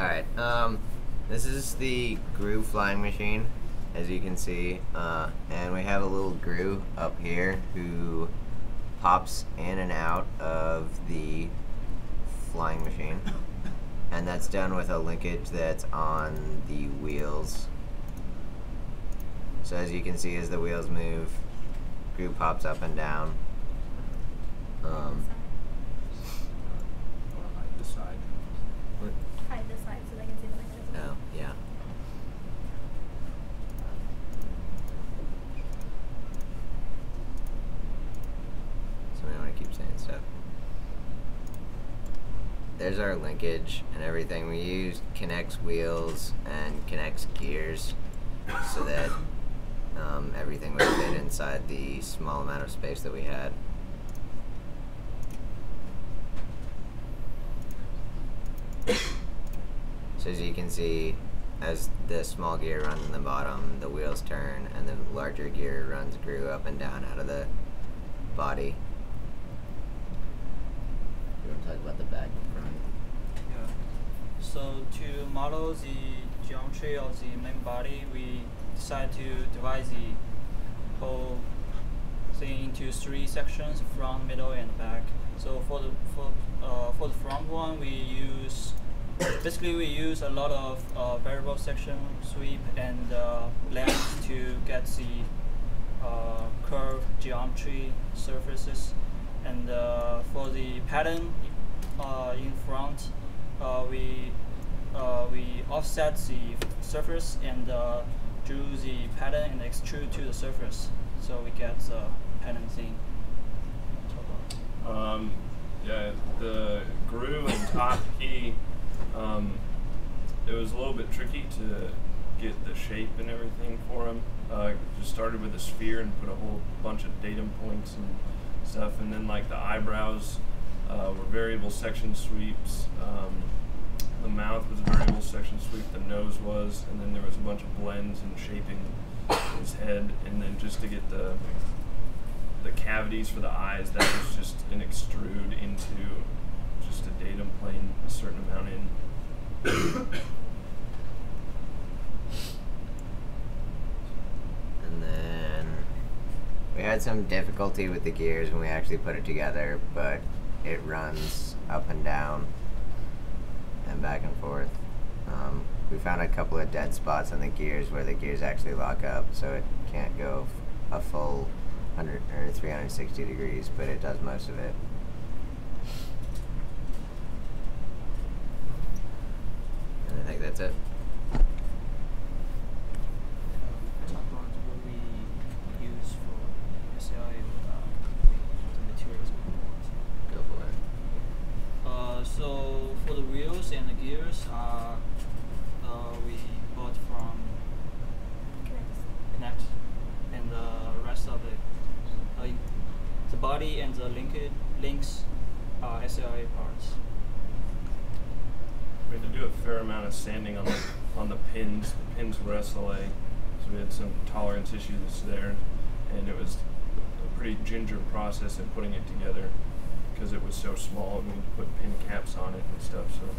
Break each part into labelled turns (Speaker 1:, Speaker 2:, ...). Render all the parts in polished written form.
Speaker 1: Alright, this is the Gru flying machine, as you can see, and we have a little Gru up here who pops in and out of the flying machine, and that's done with a linkage that's on the wheels. So as you can see, as the wheels move, Gru pops up and down.
Speaker 2: Hide the side so they can see the linkage.
Speaker 1: Oh, yeah. So I want to keep saying stuff. There's our linkage and everything. We used connects wheels and connects gears so that everything would fit inside the small amount of space that we had. So as you can see, as the small gear runs in the bottom, the wheels turn, and the larger gear runs Gru up and down out of the body. You want to talk about the back and front?
Speaker 3: Yeah. So to model the geometry of the main body, we decided to divide the whole thing into 3 sections: front, middle, and back. So for the front one, we use a lot of variable section sweep and length to get the curved geometry surfaces. And for the pattern in front, we offset the surface and drew the pattern and extrude to the surface, so we get the pattern thing.
Speaker 4: Yeah, the Gru and top key, it was a little bit tricky to get the shape and everything for them. Just started with a sphere and put a whole bunch of datum points and stuff, and then like the eyebrows were variable section sweeps. The mouth was a variable section sweep, the nose was, and then there was a bunch of blends and shaping his head, and then just to get the cavities for the eyes, that was just an extrude into just a datum plane a certain amount in.
Speaker 1: And then we had some difficulty with the gears when we actually put it together, but it runs up and down and back and forth. We found a couple of dead spots on the gears where the gears actually lock up, so it can't go a full 100 or 360 degrees, but it does most of it. And I think that's it.
Speaker 3: Talk about what we use for SLA the materials we
Speaker 1: Go for it.
Speaker 3: So for the wheels and the gears, we bought from Connect, and the rest of it, the body and the links are SLA parts.
Speaker 4: We had to do a fair amount of sanding on the pins. The pins were SLA, so we had some tolerance issues there, and it was a pretty ginger process in putting it together because it was so small and we had to put pin caps on it and stuff. So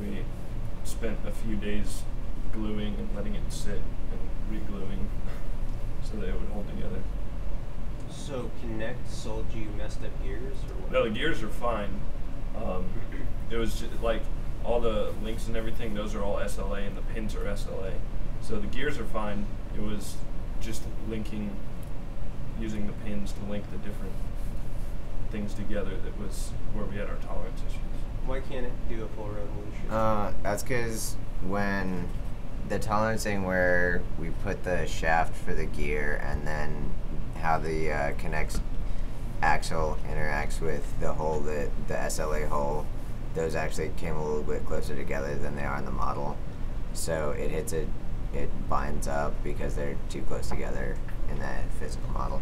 Speaker 4: we spent a few days gluing and letting it sit and re-gluing so that it would hold together.
Speaker 5: So Connect sold you messed up gears, or what?
Speaker 4: No, the gears are fine. It was just like all the links and everything, those are all SLA, and the pins are SLA. So the gears are fine. It was just using the pins to link the different things together that was where we had our tolerance issues.
Speaker 5: Why can't it do a full revolution?
Speaker 1: That's because when the tolerancing where we put the shaft for the gear and then how the connects axle interacts with the hole, the SLA hole, those actually came a little bit closer together than they are in the model. So it hits it binds up because they're too close together in that physical model.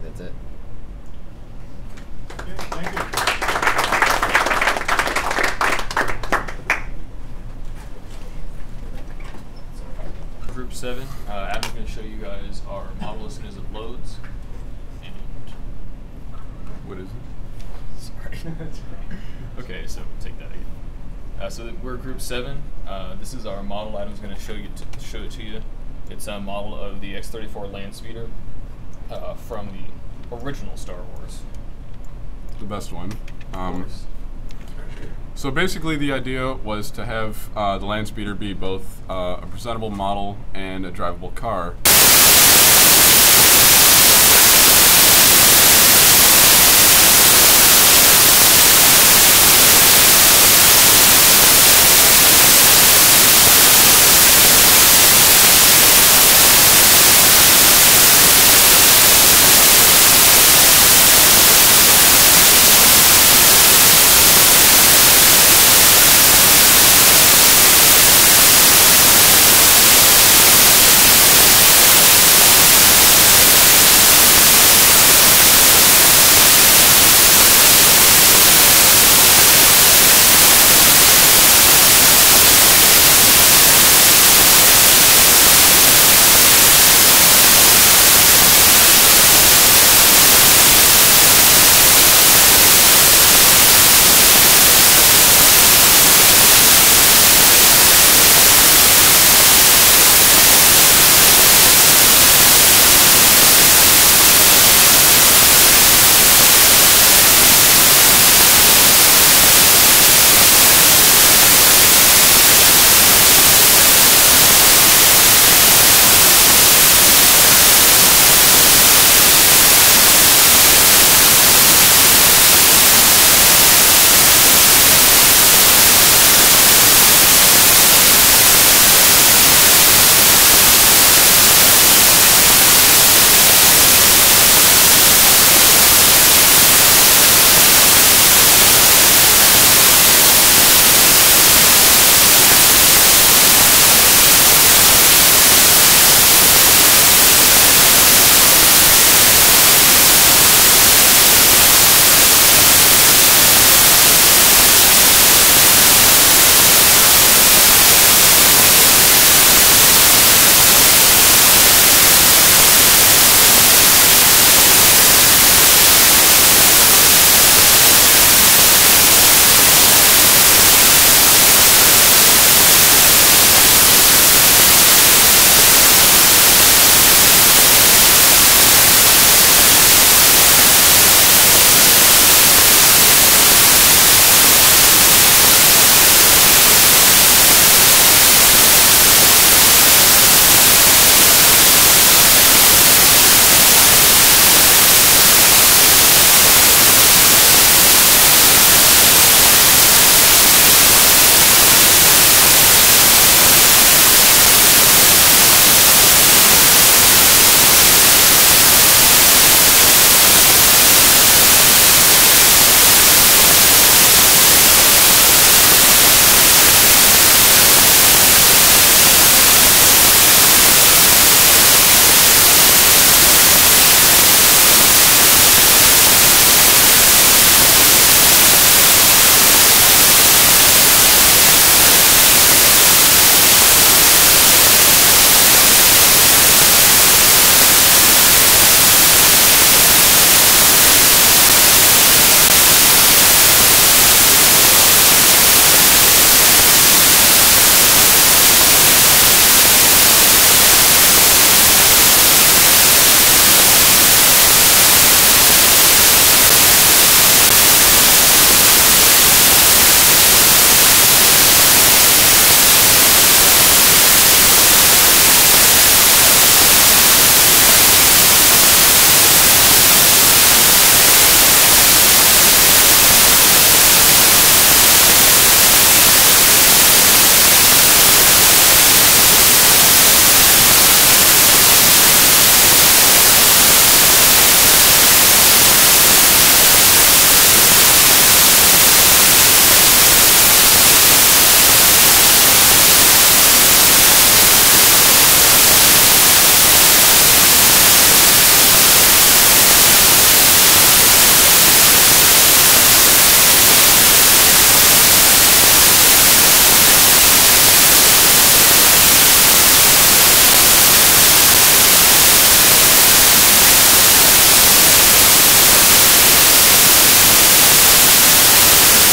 Speaker 1: That's it.
Speaker 6: Okay, thank you.
Speaker 7: Group 7, Adam's going to show you guys our model as soon as it loads. And what is it? Sorry. Okay, so take that again. So we're group 7. This is our model. Adam's going to show it to you. It's a model of the X-34 land speeder from the original Star Wars.
Speaker 6: The best one.
Speaker 7: Of course.
Speaker 6: So basically the idea was to have the land speeder be both a presentable model and a drivable car.